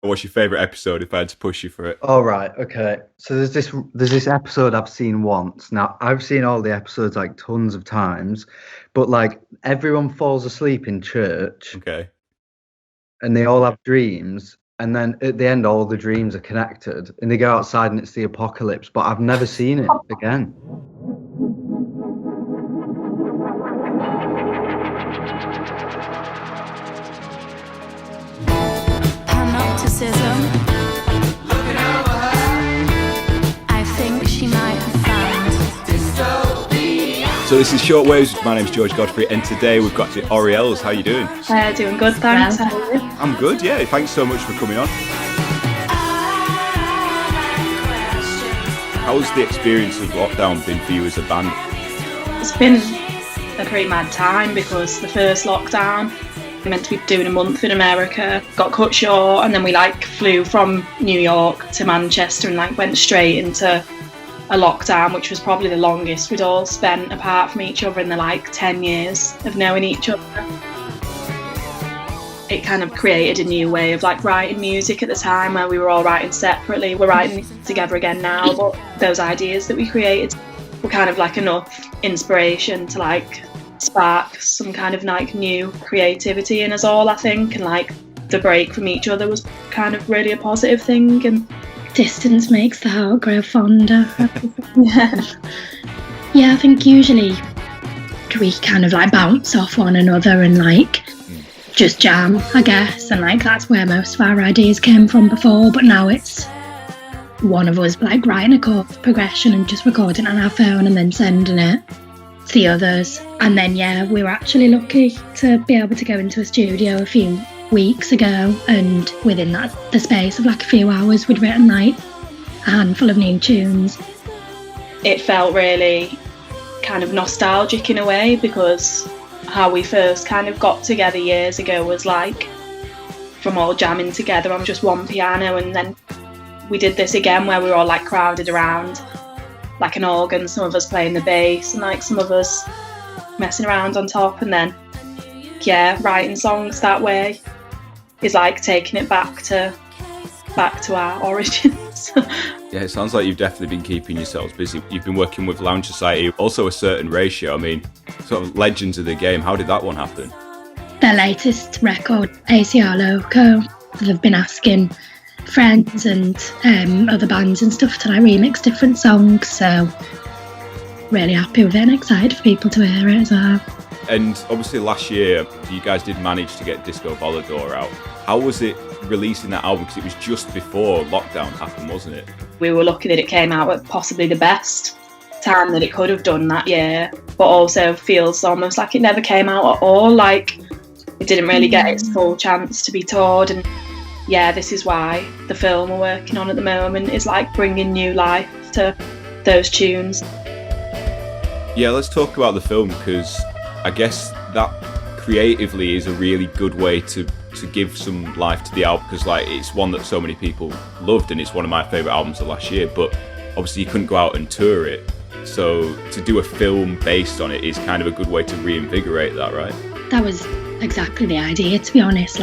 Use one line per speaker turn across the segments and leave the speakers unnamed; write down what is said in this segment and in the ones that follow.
What's your favourite episode if I had to push you for it?
All right, okay. So there's this episode I've seen once. Now I've seen all the episodes like tons of times, but like everyone falls asleep in church.
Okay.
And they all have dreams, and then at the end all the dreams are connected, and they go outside and it's the apocalypse. But I've never seen it again.
Looking over her, I think she might have found dystopia.
So this is Shortwaves. My name's George Godfrey, and today we've got the Orielles. How you doing?
Doing good, thanks. How are you?
I'm good, yeah. Thanks so much for coming on. How's the experience of lockdown been for you as a band?
It's been a pretty mad time because the first lockdown, we meant to be doing a month in America, got cut short, and then we flew from New York to Manchester and went straight into a lockdown, which was probably the longest we'd all spent apart from each other in the 10 years of knowing each other. It kind of created a new way of writing music at the time where we were all writing separately. We're writing together again now, but those ideas that we created were kind of enough inspiration to spark some kind of new creativity in us all, I think, and the break from each other was kind of really a positive thing. And
distance makes the heart grow fonder. Yeah, I think usually we kind of bounce off one another and just jam, I guess, and that's where most of our ideas came from before. But now it's one of us writing a chord progression and just recording it on our phone and then sending it to the others. And then we were actually lucky to be able to go into a studio a few weeks ago, and within the space of a few hours we'd written a handful of new tunes.
It felt really kind of nostalgic in a way, because how we first kind of got together years ago was from all jamming together on just one piano, and then we did this again where we were all crowded around an organ, some of us playing the bass and some of us messing around on top, and then writing songs that way is taking it back to our origins.
Yeah, it sounds like you've definitely been keeping yourselves busy. You've been working with Lounge Society, also a certain ratio. I mean, sort of legends of the game. How did that one happen?
Their latest record, ACR Loco, they've been asking friends and other bands and stuff to remix different songs, so really happy with it and excited for people to hear it as well.
And obviously last year you guys did manage to get Disco Volador out. How was it releasing that album, because it was just before lockdown happened, wasn't it?
We were lucky that it came out at possibly the best time that it could have done that year, but also feels almost like it never came out at all. It didn't really get its full chance to be toured. And this is why the film we're working on at the moment is bringing new life to those tunes.
Yeah, let's talk about the film, because I guess that creatively is a really good way to give some life to the album, because it's one that so many people loved and it's one of my favourite albums of last year, but obviously you couldn't go out and tour it, so to do a film based on it is kind of a good way to reinvigorate that, right?
That was exactly the idea, to be honest.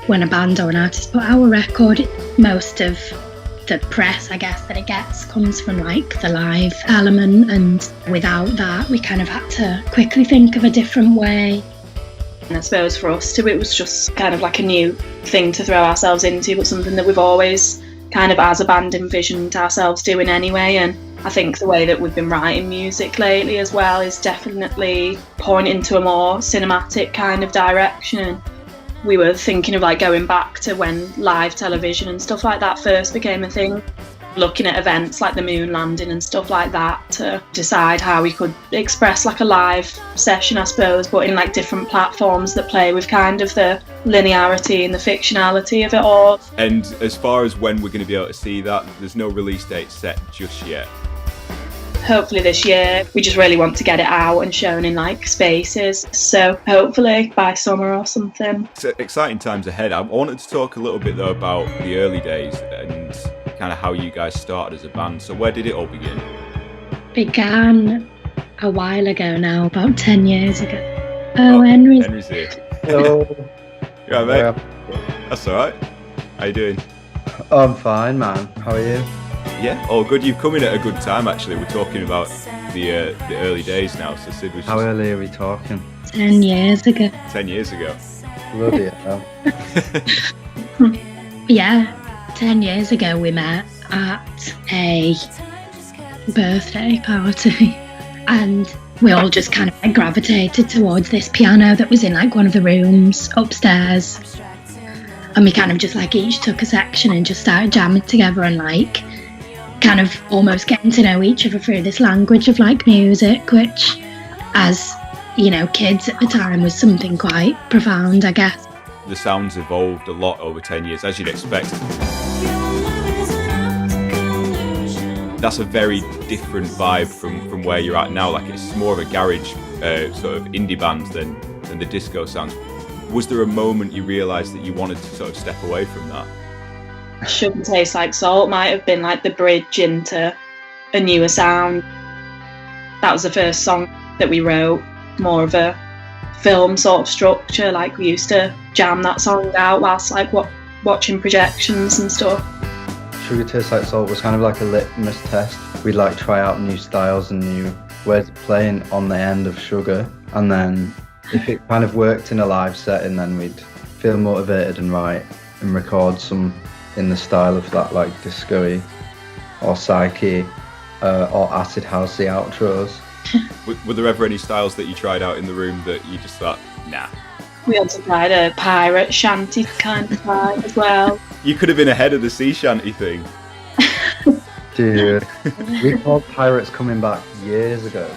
When a band or an artist put out a record, most of the press, I guess, that it gets comes from the live element, and without that we kind of had to quickly think of a different way.
And I suppose for us too, it was just kind of a new thing to throw ourselves into, but something that we've always kind of as a band envisioned ourselves doing anyway. And I think the way that we've been writing music lately as well is definitely pointing to a more cinematic kind of direction. We were thinking of going back to when live television and stuff like that first became a thing, looking at events like the moon landing and stuff like that to decide how we could express a live session, I suppose, but in different platforms that play with kind of the linearity and the fictionality of it all.
And as far as when we're going to be able to see that, there's no release date set just yet.
Hopefully this year. We just really want to get it out and shown in spaces, so hopefully by summer or something.
It's exciting times ahead. I wanted to talk a little bit though about the early days and kind of how you guys started as a band. So where did it all begin?
Began a while ago now, about 10 years ago. Henry's
here.
Hello.
You alright, mate? That's alright. How you doing?
I'm fine, man. How are you?
Yeah, all good. You've come in at a good time, actually. We're talking about the early days now. So Sid was
How
just
early are we talking?
10 years ago.
10 years ago.
Bloody hell.
Yeah, 10 years ago we met at a birthday party and we all just kind of like gravitated towards this piano that was in like one of the rooms upstairs, and we kind of just like each took a section and just started jamming together and like kind of almost getting to know each other through this language of like music, which as you know kids at the time was something quite profound, I guess.
The sound's evolved a lot over 10 years, as you'd expect. That's a very different vibe from where you're at now. Like, it's more of a garage sort of indie band than the disco sounds. Was there a moment you realised that you wanted to sort of step away from that?
Sugar Tastes Like Salt might have been like the bridge into a newer sound. That was the first song that we wrote, more of a film sort of structure. Like, we used to jam that song out whilst like watching projections and stuff.
Sugar Tastes Like Salt was kind of like a litmus test. We'd like try out new styles and new ways of playing on the end of sugar, and then if it kind of worked in a live setting, then we'd feel motivated and write and record some in the style of that, like disco-y or psyche or acid housey outros.
Were there ever any styles that you tried out in the room that you just thought, nah?
We also tried a pirate shanty kind of vibe as well.
You could have been ahead of the sea shanty thing.
Dude, we called Pirates Coming Back years ago.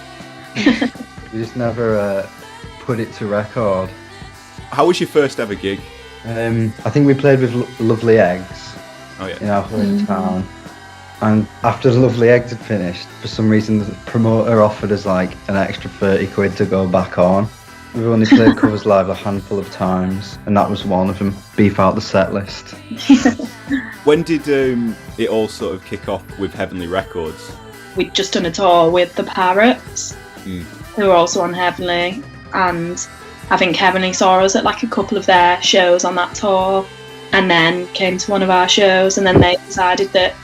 We just never put it to record.
How was your first ever gig?
I think we played with Lovely Eggs
Oh yeah.
in our hometown. And after the Lovely Eggs had finished, for some reason the promoter offered us like an extra 30 quid to go back on. We've only played covers live a handful of times, and that was one of them. Beef out the set list.
When did it all sort of kick off with Heavenly Records?
We'd just done a tour with the Parrots, who were also on Heavenly, and I think Heavenly saw us at like a couple of their shows on that tour, and then came to one of our shows, and then they decided that,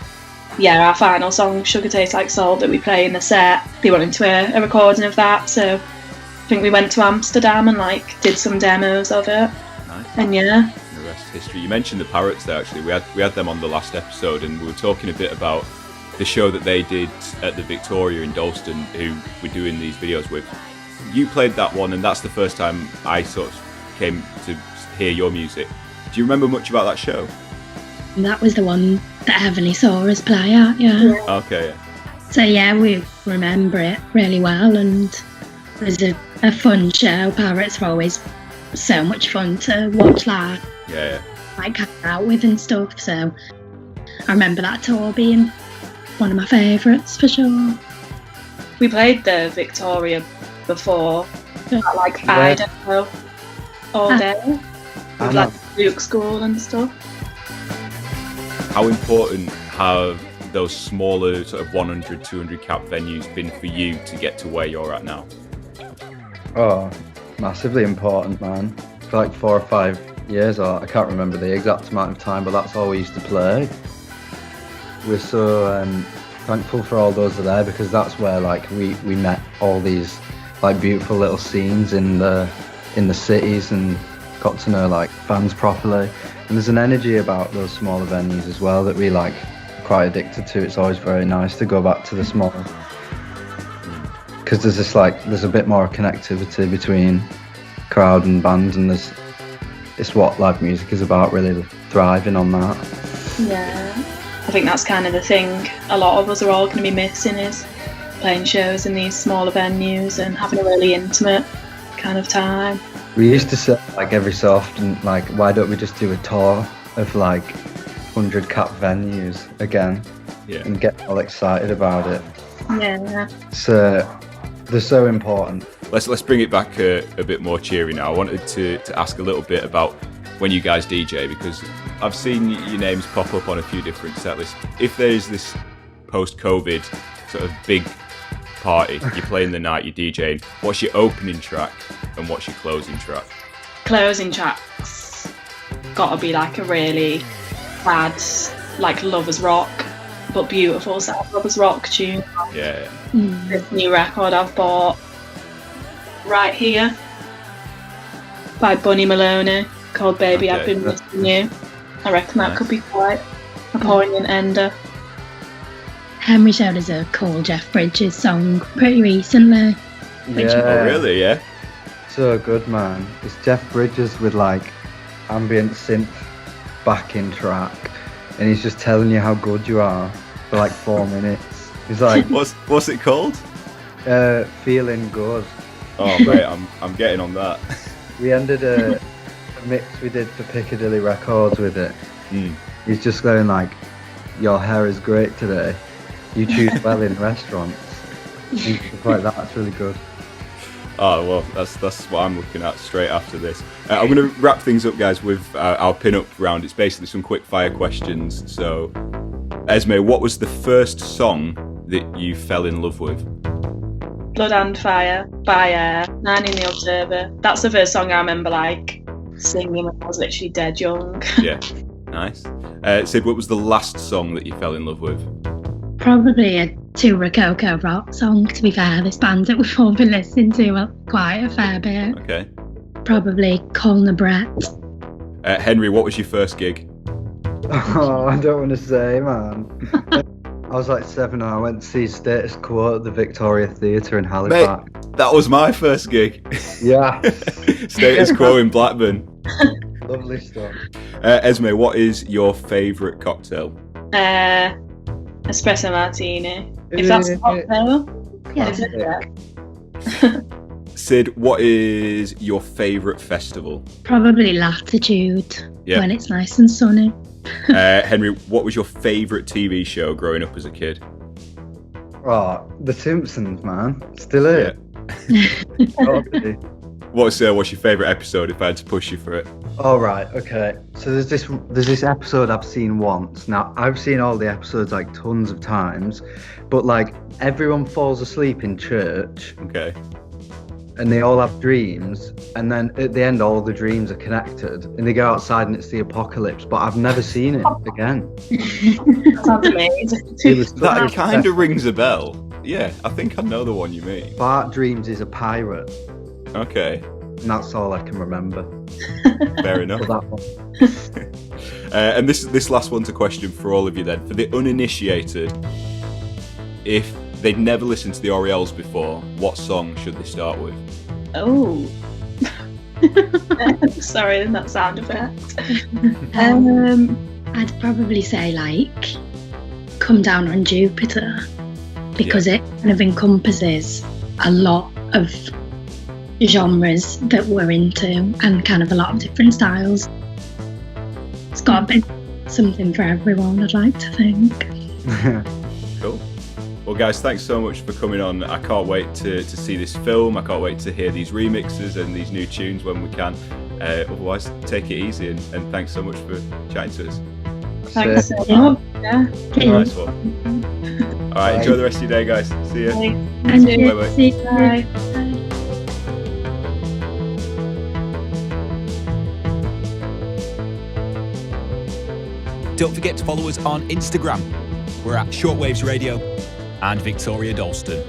yeah, our final song, Sugar Tastes Like Salt, that we play in the set, they wanted to hear a recording of that, so I think we went to Amsterdam and like did some demos of it.
Nice.
And yeah.
The rest is history. You mentioned the Parrots there, actually. We had them on the last episode, and we were talking a bit about the show that they did at the Victoria in Dalston, who we're doing these videos with. You played that one, and that's the first time I sort of came to hear your music. Do you remember much about that show?
That was the one that Heavenly saw us play at, yeah.
Okay, yeah.
So yeah, we remember it really well, and it was a fun show. Parrots were always so much fun to watch live,
Yeah.
like hang out with and stuff. So I remember that tour being one of my favourites for sure.
We played the Victoria before, at, like
Yeah.
Idaho all day, with like Duke School and stuff.
How important have those smaller sort of 100, 200 cap venues been for you to get to where you're at now?
Oh, massively important, man. For like 4 or 5 years, or I can't remember the exact amount of time, but that's all we used to play. We're so thankful for all those that are there, because that's where like we met all these like beautiful little scenes in the cities and got to know like fans properly. And there's an energy about those smaller venues as well that we like quite addicted to. It's always very nice to go back to the small, because there's a bit more connectivity between crowd and band, and it's what live music is about, really thriving on that.
Yeah, I think that's kind of the thing a lot of us are all going to be missing, is playing shows in these smaller venues and having a really intimate kind of time.
We used to say like every so often, like, why don't we just do a tour of like 100 cap venues again, and get all excited about it.
Yeah.
So they're so important.
Let's bring it back a bit more cheery now. I wanted to ask a little bit about when you guys DJ, because I've seen your names pop up on a few different set lists. If there's this post-COVID sort of big party, you're playing the night, you're DJing, what's your opening track and what's your closing track?
Closing tracks gotta be like a really sad, like lovers rock, but beautiful sad lovers rock tune.
Yeah.
This new record I've bought, Right Here, by Bunny Maloney, called Baby I've Been Missing You. I reckon that could be quite a poignant ender.
Henry showed us a cool Jeff Bridges song pretty recently.
Oh, really? Yeah.
So good, man. It's Jeff Bridges with like ambient synth backing track, and he's just telling you how good you are for like 4 minutes. He's like,
What's it called?
Feeling Good.
Oh mate, I'm getting on that.
We ended a mix we did for Piccadilly Records with it. He's just going like, your hair is great today. You choose well in restaurants. And stuff like that. That's really good.
Oh well, that's what I'm looking at straight after this. I'm going to wrap things up, guys, with our pin-up round. It's basically some quick fire questions. So, Esme, what was the first song that you fell in love with?
Blood and Fire by 9 in the Observer. That's the first song I remember like singing when I was literally dead young.
Yeah, nice. Sid, what was the last song that you fell in love with?
Probably a Two Rococo rock song, to be fair. This band that we've all been listening to quite a fair bit.
Okay.
Probably Colin Brett.
Henry, what was your first gig?
Oh, I don't want to say, man. I was like 7 and I went to see Status Quo at the Victoria Theatre in Halifax.
Mate, that was my first gig.
Yeah.
Status Quo in Blackburn.
Lovely stuff.
Esme, what is your favourite cocktail?
Espresso martini. If that's a cocktail.
Yeah.
Is it? Yeah.
Sid, what is your favourite festival?
Probably Latitude,
Yeah.
when it's nice and sunny.
Henry, what was your favourite TV show growing up as a kid?
Oh, The Simpsons, man. Still here.
What's your favourite episode if I had to push you for it?
All right, okay. So there's this episode I've seen once. Now I've seen all the episodes like tons of times, but like everyone falls asleep in church,
Okay.
and they all have dreams, and then at the end all the dreams are connected, and they go outside and it's the apocalypse. But I've never seen it again.
Sounds amazing.
It was
That kind of rings a bell. Yeah, I think I know the one you mean.
Bart Dreams is a pirate,
Okay,
and that's all I can remember.
fair enough.
For that one.
And this last one's a question for all of you then. For the uninitiated, if they'd never listened to the Orielles before, what song should they start with?
Oh. Sorry, didn't that sound effect?
I'd probably say like Come Down on Jupiter, because it kind of encompasses a lot of genres that we're into and kind of a lot of different styles. It's got a bit something for everyone, I'd like to think.
Cool. Well, guys, thanks so much for coming on. I can't wait to see this film. I can't wait to hear these remixes and these new tunes when we can. Otherwise, take it easy, and thanks so much for chatting to us.
Thanks so much. Yeah.
Nice one. All right, enjoy the rest of your day, guys. See you.
And
Bye-bye.
see you.
Bye.
Don't forget to follow us on Instagram. We're at Shortwaves Radio and Victoria Dalston.